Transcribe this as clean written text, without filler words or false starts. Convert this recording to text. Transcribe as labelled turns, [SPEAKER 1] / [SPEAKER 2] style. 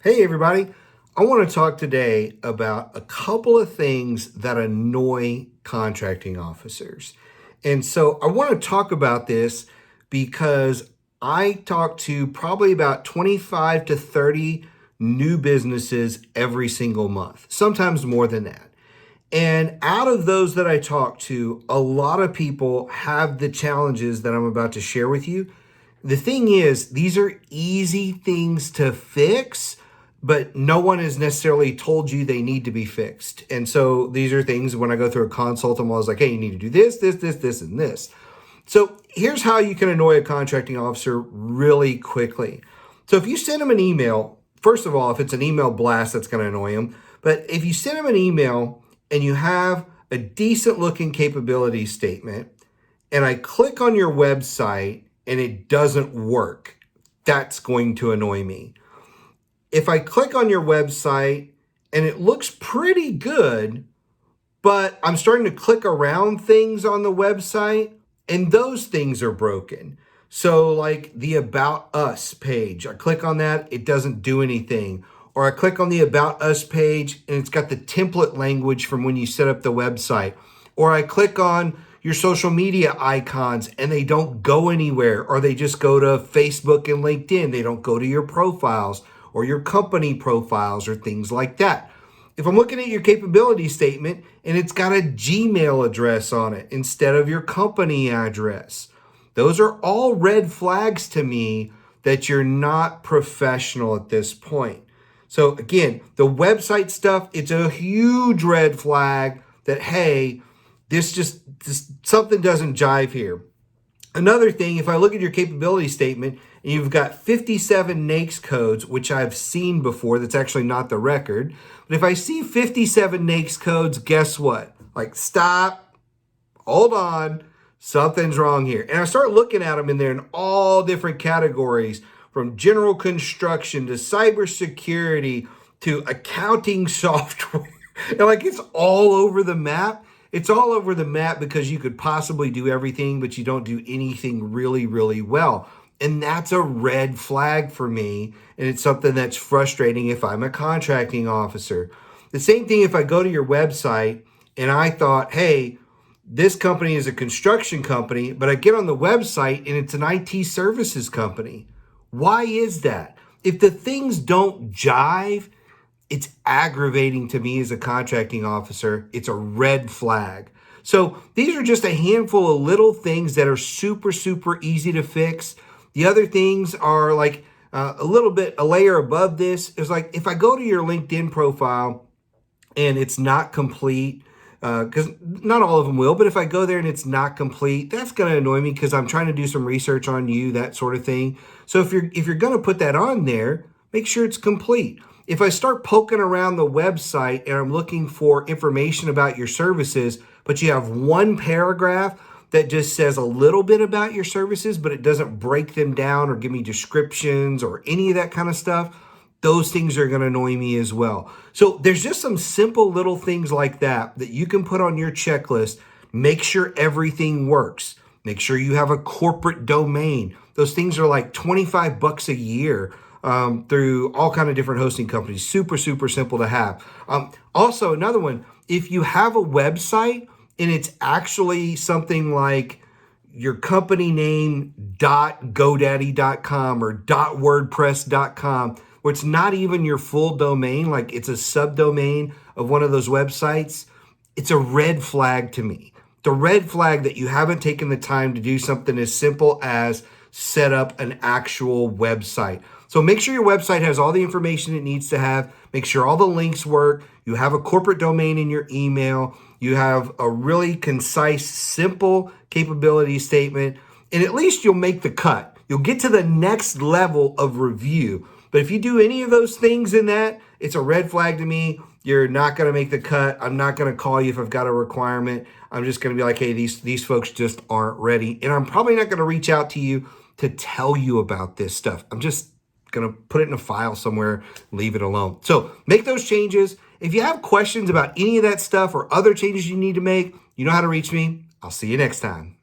[SPEAKER 1] Hey everybody, I want to talk today about a couple of things that annoy contracting officers. And so I want to talk about this because I talk to probably about 25 to 30 new businesses every single month, sometimes more than that. And out of those that I talk to, a lot of people have the challenges that I'm about to share with you. The thing is, these are easy things to fix, but no one has necessarily told you they need to be fixed. And so these are things when I go through a consult, I'm always like, hey, you need to do this, this, and this. So here's how you can annoy a contracting officer really quickly. So if you send them an email, first of all, if it's an email blast, that's going to annoy them. But if you send them an email and you have a decent looking capability statement, and I click on your website and it doesn't work, that's going to annoy me. If I click on your website and it looks pretty good, but I'm starting to click around things on the website and those things are broken. So like the About Us page, I click on that, it doesn't do anything. Or I click on the About Us page and it's got the template language from when you set up the website. Or I click on your social media icons and they don't go anywhere, or they just go to Facebook and LinkedIn. They don't go to your profiles or your company profiles or things like that. If I'm looking at your capability statement and it's got a Gmail address on it instead of your company address, those are all red flags to me that you're not professional at this point. So again, the website stuff, it's a huge red flag that, hey, this something doesn't jive here. Another thing, if I look at your capability statement and you've got 57 NAICS codes, which I've seen before, that's actually not the record. But if I see 57 NAICS codes, guess what? Like, stop, hold on, something's wrong here. And I start looking at them and they're in all different categories, from general construction to cybersecurity to accounting software. And like, it's all over the map. It's all over the map because you could possibly do everything, but you don't do anything really, really well. And that's a red flag for me. And it's something that's frustrating if I'm a contracting officer. The same thing if I go to your website and I thought, hey, this company is a construction company, but I get on the website and it's an IT services company. Why is that? If the things don't jive, it's aggravating to me as a contracting officer. It's a red flag. So these are just a handful of little things that are super, super easy to fix. The other things are like a layer above this is like if I go to your LinkedIn profile and it's not complete, because not all of them will, but if I go there and it's not complete, that's going to annoy me because I'm trying to do some research on you, that sort of thing. So if you're going to put that on there, make sure it's complete. If I start poking around the website and I'm looking for information about your services, but you have one paragraph that just says a little bit about your services, but it doesn't break them down or give me descriptions or any of that kind of stuff, those things are going to annoy me as well. So there's just some simple little things like that you can put on your checklist. Make sure everything works. Make sure you have a corporate domain. Those things are like $25 a year. Through all kind of different hosting companies. Super, super simple to have. Also, another one, if you have a website and it's actually something like your company name .godaddy.com or .wordpress.com, where it's not even your full domain, like it's a subdomain of one of those websites, it's a red flag to me. The red flag that you haven't taken the time to do something as simple as set up an actual website. So make sure your website has all the information it needs to have. Make sure all the links work. You have a corporate domain in your email. You have a really concise, simple capability statement. And at least you'll make the cut. You'll get to the next level of review. But if you do any of those things in that, it's a red flag to me. You're not going to make the cut. I'm not going to call you if I've got a requirement. I'm just going to be like, hey, these folks just aren't ready. And I'm probably not going to reach out to you to tell you about this stuff. I'm just going to put it in a file somewhere, leave it alone. So make those changes. If you have questions about any of that stuff or other changes you need to make, you know how to reach me. I'll see you next time.